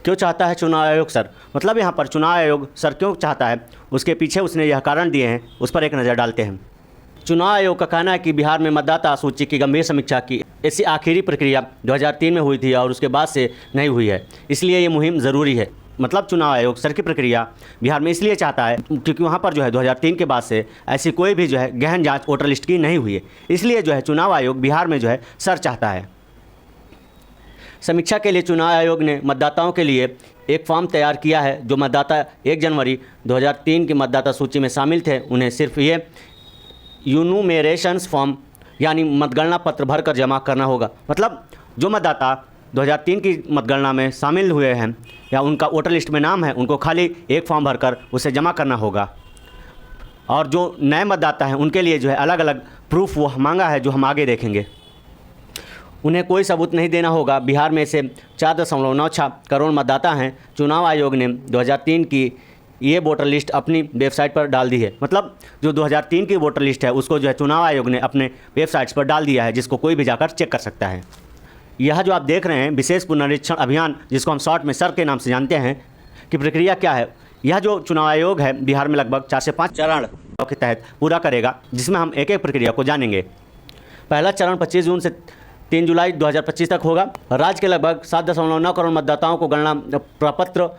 क्यों चाहता है चुनाव आयोग सर? मतलब यहाँ पर चुनाव आयोग सर क्यों चाहता है, उसके पीछे उसने यह कारण दिए हैं, उस पर एक नज़र डालते हैं। चुनाव आयोग का कहना है कि बिहार में मतदाता सूची की गंभीर समीक्षा की ऐसी आखिरी प्रक्रिया 2003 में हुई थी और उसके बाद से नहीं हुई है, इसलिए ये मुहिम ज़रूरी है। मतलब चुनाव आयोग सर की प्रक्रिया बिहार में इसलिए चाहता है क्योंकि वहाँ पर जो है 2003 के बाद से ऐसी कोई भी जो है गहन जांच वोटर लिस्ट की नहीं हुई है, इसलिए जो है चुनाव आयोग बिहार में जो है सर चाहता है। समीक्षा के लिए चुनाव आयोग ने मतदाताओं के लिए एक फॉर्म तैयार किया है। जो मतदाता 1 जनवरी 2003 की मतदाता सूची में शामिल थे, उन्हें सिर्फ ये यूनुमेरेशंस फॉर्म यानी मतगणना पत्र भरकर जमा करना होगा। मतलब जो मतदाता 2003 की मतगणना में शामिल हुए हैं या उनका वोटर लिस्ट में नाम है, उनको खाली एक फॉर्म भरकर उसे जमा करना होगा। और जो नए मतदाता हैं उनके लिए जो है अलग अलग प्रूफ वो मांगा है, जो हम आगे देखेंगे। उन्हें कोई सबूत नहीं देना होगा। बिहार में से 4.96 करोड़ मतदाता हैं। चुनाव आयोग ने 2003 की ये वोटर लिस्ट अपनी वेबसाइट पर डाल दी है। मतलब जो 2003 की वोटर लिस्ट है उसको जो है चुनाव आयोग ने अपने वेबसाइट्स पर डाल दिया है, जिसको कोई भी जाकर चेक कर सकता है। यह जो आप देख रहे हैं विशेष पुनरीक्षण अभियान, जिसको हम शॉर्ट में सर के नाम से जानते हैं, कि प्रक्रिया क्या है। यह जो चुनाव आयोग है बिहार में लगभग 4 से 5 चरण के तहत पूरा करेगा, जिसमें हम एक एक प्रक्रिया को जानेंगे। पहला चरण 25 जून से 3 जुलाई 2025 तक होगा। राज्य के लगभग 7.9 करोड़ मतदाताओं को गणना प्रपत्र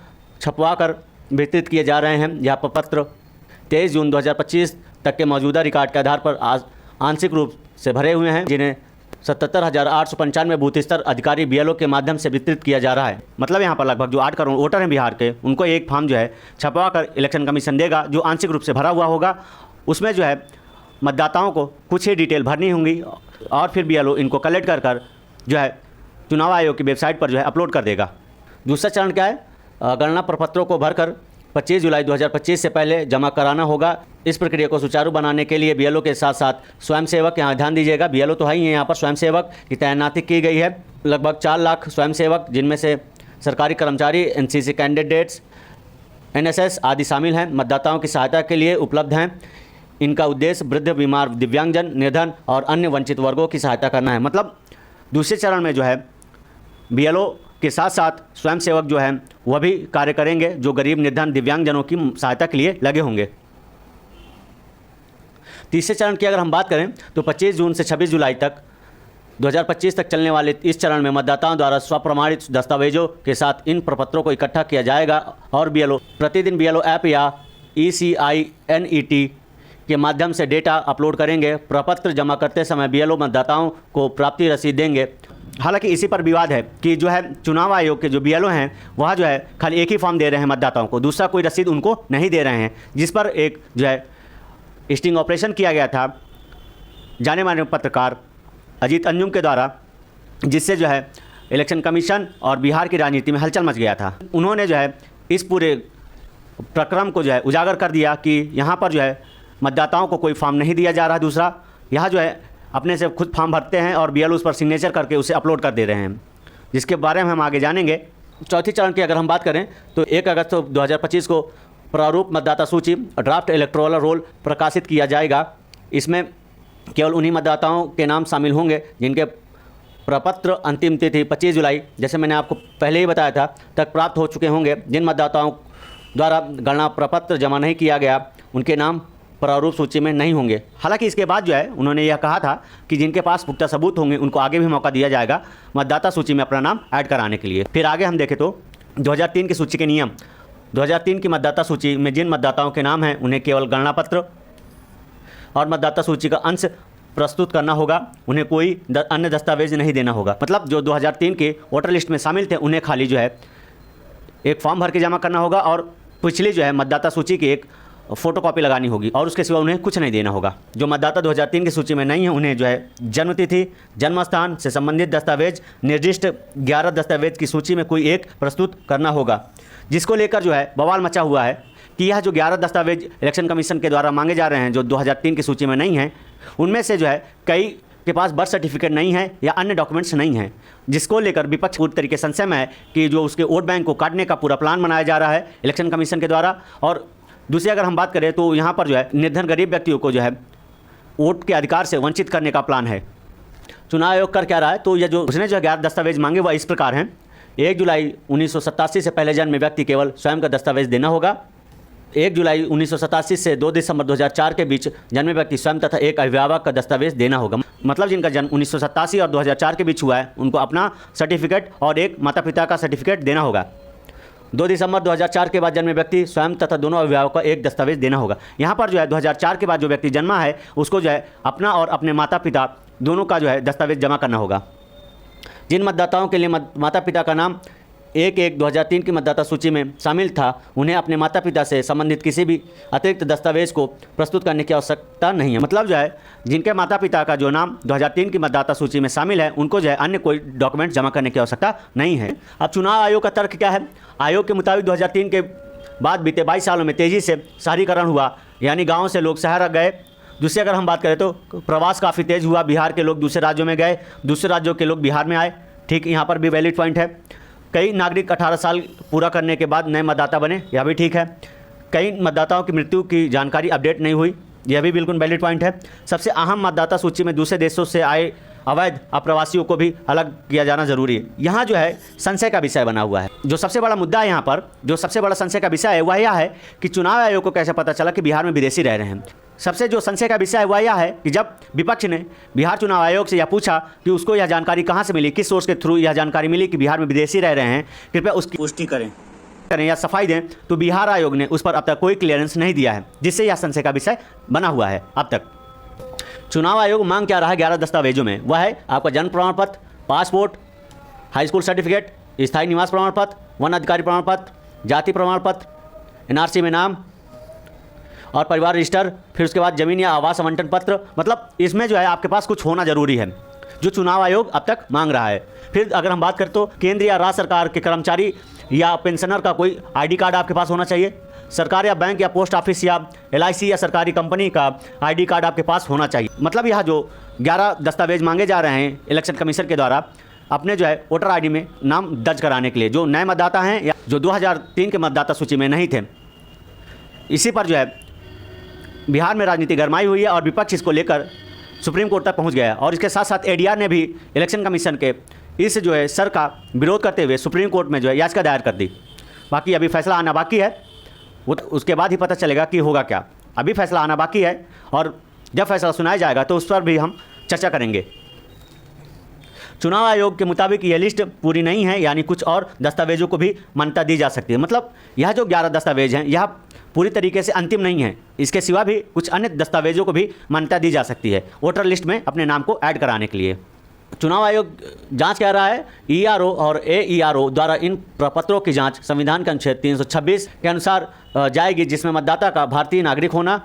छपवा कर वितरित किए जा रहे हैं। यह प्रपत्र 23 जून 2025 तक के मौजूदा रिकॉर्ड के आधार पर आंशिक रूप से भरे हुए हैं, जिन्हें 77,895 बूथ स्तर अधिकारी BLO के माध्यम से वितरित किया जा रहा है। मतलब यहाँ पर लगभग जो 8 करोड़ वोटर हैं बिहार के, उनको एक फॉर्म जो है छपवा कर इलेक्शन कमीशन देगा, जो आंशिक रूप से भरा हुआ होगा। उसमें जो है मतदाताओं को कुछ ही डिटेल भरनी होंगी और फिर BLO इनको कलेक्ट कर जो है चुनाव आयोग की वेबसाइट पर जो है अपलोड कर देगा। दूसरा चरण क्या है? गणना प्रपत्रों को भरकर 25 जुलाई 2025 से पहले जमा कराना होगा। इस प्रक्रिया को सुचारू बनाने के लिए BLO के साथ साथ स्वयंसेवक, यहाँ ध्यान दीजिएगा, BLO तो है ही है, यहाँ पर स्वयंसेवक की तैनाती की गई है। लगभग 4 लाख स्वयंसेवक, जिनमें से सरकारी कर्मचारी, NCC कैंडिडेट्स, NSS आदि शामिल हैं, मतदाताओं की सहायता के लिए उपलब्ध हैं। इनका उद्देश्य वृद्ध, बीमार, दिव्यांगजन, निर्धन और अन्य वंचित वर्गों की सहायता करना है। मतलब दूसरे चरण में जो है BLO के साथ साथ स्वयंसेवक जो है वह भी कार्य करेंगे, जो गरीब, निर्धन, दिव्यांगजनों की सहायता के लिए लगे होंगे। तीसरे चरण की अगर हम बात करें तो 25 जून से 26 जुलाई तक 2025 तक चलने वाले इस चरण में मतदाताओं द्वारा स्वप्रमाणित दस्तावेजों के साथ इन प्रपत्रों को इकट्ठा किया जाएगा और BLO प्रतिदिन BLO ऐप या ECINET के माध्यम से डेटा अपलोड करेंगे। प्रपत्र जमा करते समय BLO मतदाताओं को प्राप्ति रसीद देंगे। हालांकि इसी पर विवाद है कि जो है चुनाव आयोग के जो BLO हैं वह जो है खाली एक ही फॉर्म दे रहे हैं मतदाताओं को, दूसरा कोई रसीद उनको नहीं दे रहे हैं, जिस पर एक जो है स्टिंग ऑपरेशन किया गया था जाने माने पत्रकार अजीत अंजुम के द्वारा, जिससे जो है इलेक्शन कमीशन और बिहार की राजनीति में हलचल मच गया था। उन्होंने जो है इस पूरे प्रक्रम को जो है उजागर कर दिया कि यहाँ पर जो है मतदाताओं को कोई फॉर्म नहीं दिया जा रहा। दूसरा, यहाँ जो है अपने से खुद फॉर्म भरते हैं और BLO उस पर सिग्नेचर करके उसे अपलोड कर दे रहे हैं, जिसके बारे में हम आगे जानेंगे। चौथी चरण की अगर हम बात करें तो 1 अगस्त 2025 को प्रारूप मतदाता सूची ड्राफ्ट इलेक्टोरल रोल प्रकाशित किया जाएगा। इसमें केवल उन्हीं मतदाताओं के नाम शामिल होंगे जिनके प्रपत्र अंतिम तिथि 25 जुलाई, जैसे मैंने आपको पहले ही बताया था, तक प्राप्त हो चुके होंगे। जिन मतदाताओं द्वारा गणना प्रपत्र जमा नहीं किया गया उनके नाम प्रारूप सूची में नहीं होंगे। हालांकि इसके बाद जो है उन्होंने यह कहा था कि जिनके पास पुख्ता सबूत होंगे उनको आगे भी मौका दिया जाएगा मतदाता सूची में अपना नाम ऐड कराने के लिए। फिर आगे हम देखें तो 2003 की सूची के नियम। 2003 की मतदाता सूची में जिन मतदाताओं के नाम हैं उन्हें केवल गणना पत्र और मतदाता सूची का अंश प्रस्तुत करना होगा, उन्हें कोई अन्य दस्तावेज नहीं देना होगा। मतलब जो 2003 के वोटर लिस्ट में शामिल थे उन्हें खाली जो है एक फॉर्म भर के जमा करना होगा और पिछली जो है मतदाता सूची की एक फ़ोटोकॉपी लगानी होगी और उसके सिवा उन्हें कुछ नहीं देना होगा। जो मतदाता 2003 की सूची में नहीं है उन्हें जो है जन्मतिथि, जन्म स्थान से संबंधित दस्तावेज, निर्दिष्ट 11 दस्तावेज की सूची में कोई एक प्रस्तुत करना होगा, जिसको लेकर जो है बवाल मचा हुआ है कि यह जो 11 दस्तावेज इलेक्शन कमीशन के द्वारा मांगे जा रहे हैं जो 2003 की सूची में नहीं हैं, उनमें से जो है कई के पास बर्थ सर्टिफिकेट नहीं है या अन्य डॉक्यूमेंट्स नहीं हैं, जिसको लेकर विपक्ष पूरी तरीके से संशय में है कि जो उसके वोट बैंक को काटने का पूरा प्लान बनाया जा रहा है इलेक्शन कमीशन के द्वारा। और दूसरी अगर हम बात करें तो यहाँ पर जो है निर्धन गरीब व्यक्तियों को जो है वोट के अधिकार से वंचित करने का प्लान है। चुनाव आयोग कर क्या रहा है तो यह जो उसने जो 11 दस्तावेज मांगे वह इस प्रकार हैं 1 जुलाई 1987 से पहले जन्मे व्यक्ति केवल स्वयं का दस्तावेज देना होगा। 1 जुलाई 1987 से 2 दिसंबर 2004 के बीच जन्मे व्यक्ति स्वयं तथा एक अभिभावक का दस्तावेज देना होगा। मतलब जिनका जन्म 1987 और 2004 के बीच हुआ है उनको अपना सर्टिफिकेट और एक माता पिता का सर्टिफिकेट देना होगा। 2 दिसंबर 2004 के बाद जन्मे व्यक्ति स्वयं तथा दोनों अभिभावक का एक दस्तावेज देना होगा। यहाँ पर जो है 2004 के बाद जो व्यक्ति जन्मा है उसको जो है अपना और अपने माता पिता दोनों का जो है दस्तावेज जमा करना होगा। जिन मतदाताओं के लिए माता पिता का नाम 1/1/2003 की मतदाता सूची में शामिल था उन्हें अपने माता पिता से संबंधित किसी भी अतिरिक्त दस्तावेज को प्रस्तुत करने की आवश्यकता नहीं है। मतलब जो है जिनके माता पिता का जो नाम 2003 की मतदाता सूची में शामिल है उनको जो है अन्य कोई डॉक्यूमेंट जमा करने की आवश्यकता नहीं है। अब चुनाव आयोग का तर्क क्या है? आयोग के मुताबिक 2003 के बाद बीते 22 सालों में तेज़ी से शहरीकरण हुआ, यानी गाँव से लोग शहर गए। दूसरी अगर हम बात करें तो प्रवास काफ़ी तेज़ हुआ, बिहार के लोग दूसरे राज्यों में गए, दूसरे राज्यों के लोग बिहार में आए। ठीक, यहाँ पर भी वैलिड पॉइंट है। कई नागरिक 18 साल पूरा करने के बाद नए मतदाता बने, यह भी ठीक है। कई मतदाताओं की मृत्यु की जानकारी अपडेट नहीं हुई, यह भी बिल्कुल वैलिड पॉइंट है। सबसे अहम मतदाता सूची में दूसरे देशों से आए अवैध अप्रवासियों को भी अलग किया जाना जरूरी है। यहाँ जो है संशय का विषय बना हुआ है। जो सबसे बड़ा मुद्दा है यहाँ पर, जो सबसे बड़ा संशय का विषय है वह यह है कि चुनाव आयोग को कैसे पता चला कि बिहार में विदेशी रह रहे हैं। सबसे जो संशय का विषय है वह यह है कि जब विपक्ष ने बिहार चुनाव आयोग से यह पूछा कि उसको यह जानकारी कहाँ से मिली, किस सोर्स के थ्रू यह जानकारी मिली कि बिहार में विदेशी रह रहे हैं, कृपया उसकी पुष्टि करें या सफाई दें, तो बिहार आयोग ने उस पर अब तक कोई क्लियरेंस नहीं दिया है, जिससे यह संशय का विषय बना हुआ है। अब तक चुनाव आयोग मांग क्या रहा है 11 दस्तावेजों में? वह है आपका जन्म प्रमाण पत्र, पासपोर्ट, हाई स्कूल सर्टिफिकेट, स्थायी निवास प्रमाण पत्र, वन अधिकारी प्रमाण पत्र, जाति प्रमाण पत्र, एनआरसी में नाम और परिवार रजिस्टर, फिर उसके बाद जमीन या आवास आवंटन पत्र। मतलब इसमें जो है आपके पास कुछ होना जरूरी है, जो चुनाव आयोग अब तक मांग रहा है। फिर अगर हम बात करें तो केंद्र या राज्य सरकार के कर्मचारी या पेंशनर का कोई आईडी कार्ड आपके पास होना चाहिए। सरकार या बैंक या पोस्ट ऑफिस या एलआईसी या सरकारी कंपनी का आईडी कार्ड आपके पास होना चाहिए। मतलब यह जो 11 दस्तावेज मांगे जा रहे हैं इलेक्शन कमीशन के द्वारा अपने जो है वोटर आईडी में नाम दर्ज कराने के लिए, जो नए मतदाता हैं या जो 2003 के मतदाता सूची में नहीं थे। इसी पर जो है बिहार में राजनीति गरमाई हुई है और विपक्ष इसको लेकर सुप्रीम कोर्ट तक पहुंच गया। और इसके साथ साथ एडीआर ने भी इलेक्शन कमीशन के इस जो है सर का विरोध करते हुए सुप्रीम कोर्ट में जो है याचिका दायर कर दी। बाकी अभी फैसला आना बाकी है, वो उसके बाद ही पता चलेगा कि होगा क्या। अभी फैसला आना बाकी है और जब फैसला सुनाया जाएगा तो उस पर भी हम चर्चा करेंगे। चुनाव आयोग के मुताबिक यह लिस्ट पूरी नहीं है, यानी कुछ और दस्तावेजों को भी मान्यता दी जा सकती है। मतलब यह जो 11 दस्तावेज हैं यह पूरी तरीके से अंतिम नहीं है, इसके सिवा भी कुछ अन्य दस्तावेजों को भी मान्यता दी जा सकती है वोटर लिस्ट में अपने नाम को ऐड कराने के लिए। चुनाव आयोग जांच कर रहा है ईआरओ और एईआरओ द्वारा इन प्रपत्रों की जांच संविधान के अनुच्छेद 326 के अनुसार जाएगी, जिसमें मतदाता का भारतीय नागरिक होना,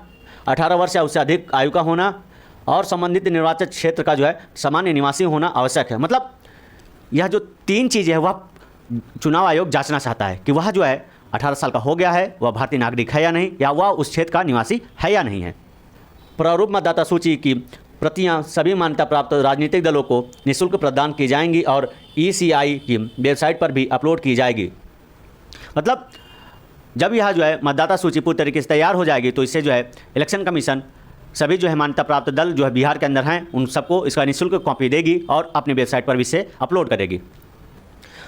18 वर्ष या उससे अधिक आयु का होना और संबंधित निर्वाचित क्षेत्र का जो है सामान्य निवासी होना आवश्यक है। मतलब यह जो 3 चीज़ें है वह चुनाव आयोग जांचना चाहता है कि वह जो है 18 साल का हो गया है, वह भारतीय नागरिक है या नहीं, या वह उस क्षेत्र का निवासी है या नहीं है। प्रारूप मतदाता सूची की प्रतियां सभी मान्यता प्राप्त राजनीतिक दलों को निःशुल्क प्रदान की जाएंगी और ईसीआई की वेबसाइट पर भी अपलोड की जाएगी। मतलब जब यह जो है मतदाता सूची पूरी तरीके से तैयार हो जाएगी तो इससे जो है इलेक्शन कमीशन सभी जो है मान्यता प्राप्त दल जो है बिहार के अंदर हैं उन सबको इसका निःशुल्क कॉपी देगी और अपनी वेबसाइट पर भी इसे अपलोड करेगी।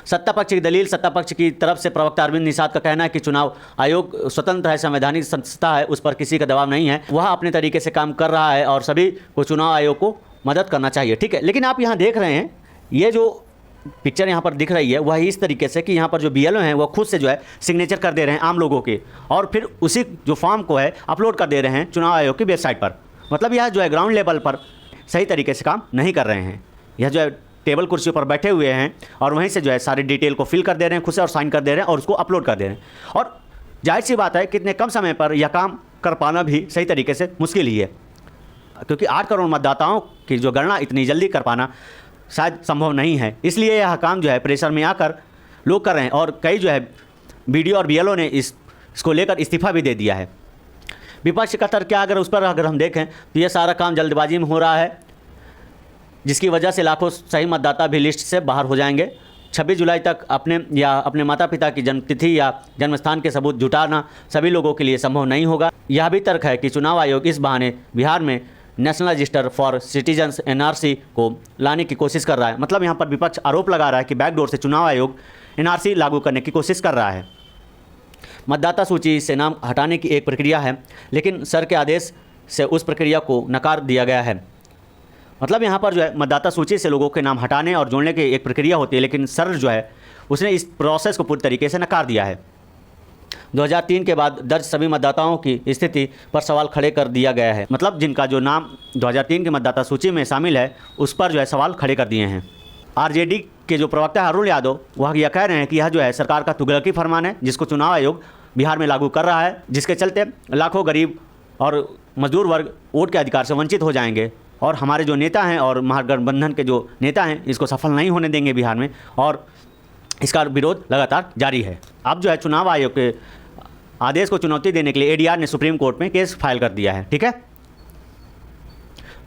सत्ता पक्ष की दलील, सत्ता पक्ष की तरफ से प्रवक्ता अरविंद निषाद का कहना है कि चुनाव आयोग स्वतंत्र है, संवैधानिक संस्था है, उस पर किसी का दबाव नहीं है, वह अपने तरीके से काम कर रहा है और सभी को चुनाव आयोग को मदद करना चाहिए। ठीक है, लेकिन आप यहाँ देख रहे हैं ये जो पिक्चर यहाँ पर दिख रही है वह इस तरीके से कि यहाँ पर जो बीएलओ हैं वो खुद से जो है सिग्नेचर कर दे रहे हैं आम लोगों के और फिर उसी जो फॉर्म को है अपलोड कर दे रहे हैं चुनाव आयोग की वेबसाइट पर। मतलब यह जो है ग्राउंड लेवल पर सही तरीके से काम नहीं कर रहे हैं। यह जो है टेबल कुर्सियों पर बैठे हुए हैं और वहीं से जो है सारी डिटेल को फिल कर दे रहे हैं खुद से और साइन कर दे रहे हैं और उसको अपलोड कर दे रहे हैं। और जाहिर सी बात है कितने कम समय पर यह काम कर पाना भी सही तरीके से मुश्किल ही है, क्योंकि 8 करोड़ मतदाताओं की जो गणना इतनी जल्दी कर पाना शायद संभव नहीं है। इसलिए यह काम जो है प्रेशर में आकर लोग कर रहे हैं और कई जो है बीडीओ और बीएलओ ने इसको लेकर इस्तीफा भी दे दिया है। विपक्ष का तर्क क्या, अगर उस पर अगर हम देखें तो यह सारा काम जल्दबाजी में हो रहा है, जिसकी वजह से लाखों सही मतदाता भी लिस्ट से बाहर हो जाएंगे। 26 जुलाई तक अपने माता पिता की जन्मतिथि या जन्मस्थान के सबूत जुटाना सभी लोगों के लिए संभव नहीं होगा। यह भी तर्क है कि चुनाव आयोग इस बहाने बिहार में national register for citizens NRC को लाने की कोशिश कर रहा है। मतलब यहाँ पर विपक्ष आरोप लगा रहा है कि बैकडोर से चुनाव आयोग एनआरसी लागू करने की कोशिश कर रहा है। मतदाता सूची से नाम हटाने की एक प्रक्रिया है, लेकिन सर के आदेश से उस प्रक्रिया को नकार दिया गया है। मतलब यहाँ पर जो है मतदाता सूची से लोगों के नाम हटाने और जोड़ने की एक प्रक्रिया होती है, लेकिन सर जो है उसने इस प्रोसेस को पूरी तरीके से नकार दिया है। 2003 के बाद दर्ज सभी मतदाताओं की स्थिति पर सवाल खड़े कर दिया गया है। मतलब जिनका जो नाम 2003 की मतदाता सूची में शामिल है उस पर जो है सवाल खड़े कर दिए हैं। आरजेडी के जो प्रवक्ता है अरुण यादव, वह यह कह रहे हैं कि यह जो है सरकार का तुगलकी फरमान है जिसको चुनाव आयोग बिहार में लागू कर रहा है, जिसके चलते लाखों गरीब और मजदूर वर्ग वोट के अधिकार से वंचित हो जाएंगे और हमारे जो नेता हैं और महागठबंधन के जो नेता हैं इसको सफल नहीं होने देंगे बिहार में, और इसका विरोध लगातार जारी है। अब जो है चुनाव आयोग के आदेश को चुनौती देने के लिए एडीआर ने सुप्रीम कोर्ट में केस फाइल कर दिया है। ठीक है,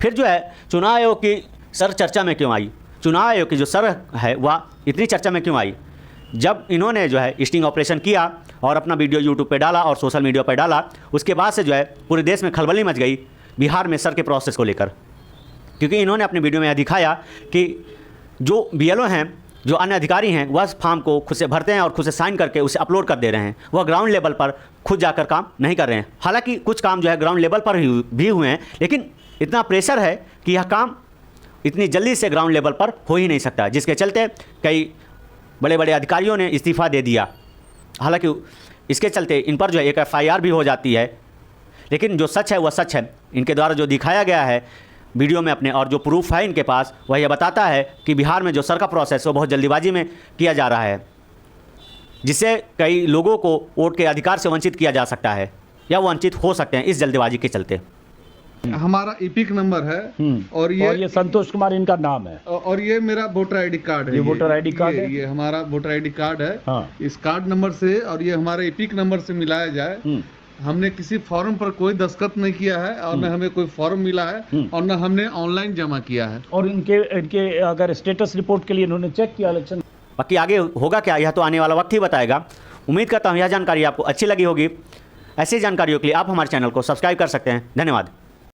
फिर जो है चुनाव आयोग की सर चर्चा में क्यों आई? चुनाव आयोग की जो सर है वह इतनी चर्चा में क्यों आई? जब इन्होंने जो है स्टिंग ऑपरेशन किया और अपना वीडियो यूट्यूब पे डाला और सोशल मीडिया पे डाला, उसके बाद से जो है पूरे देश में खलबली मच गई बिहार में सर के प्रोसेस को लेकर, क्योंकि इन्होंने अपने वीडियो में यह दिखाया कि जो बीएलओ हैं, जो अन्य अधिकारी हैं, वह फॉर्म को खुद से भरते हैं और खुद से साइन करके उसे अपलोड कर दे रहे हैं। वह ग्राउंड लेवल पर खुद जाकर काम नहीं कर रहे हैं। हालांकि कुछ काम जो है ग्राउंड लेवल पर भी हुए हैं, लेकिन इतना प्रेशर है कि यह काम इतनी जल्दी से ग्राउंड लेवल पर हो ही नहीं सकता, जिसके चलते कई बड़े बड़े अधिकारियों ने इस्तीफ़ा दे दिया। हालांकि इसके चलते इन पर जो है एक FIR भी हो जाती है, लेकिन जो सच है वह सच है। इनके द्वारा जो दिखाया गया है वीडियो में अपने और जो प्रूफ है इनके पास, वह यह बताता है कि बिहार में जो सर का प्रोसेस है वो बहुत जल्दीबाजी में किया जा रहा है, जिससे कई लोगों को वोट के अधिकार से वंचित किया जा सकता है या वंचित हो सकते हैं इस जल्दीबाजी के चलते। हमारा इपिक नंबर है और ये संतोष कुमार इनका नाम है, और ये मेरा वोटर आईडी कार्ड है। ये वोटर आईडी कार्ड है, ये हमारा वोटर आईडी कार्ड है। हाँ। इस कार्ड नंबर से और ये हमारे इपिक नंबर से मिलाया जाए। हमने किसी फॉर्म पर कोई दस्तखत नहीं किया है और न हमें कोई फॉर्म मिला है और न हमने ऑनलाइन जमा किया है। और इनके अगर स्टेटस रिपोर्ट के लिए इन्होंने चेक किया इलेक्शन। बाकी आगे होगा क्या, यह तो आने वाला वक्त ही बताएगा। उम्मीद करता हूँ यह जानकारी आपको अच्छी लगी होगी। ऐसी जानकारियों के लिए आप हमारे चैनल को सब्सक्राइब कर सकते हैं। धन्यवाद।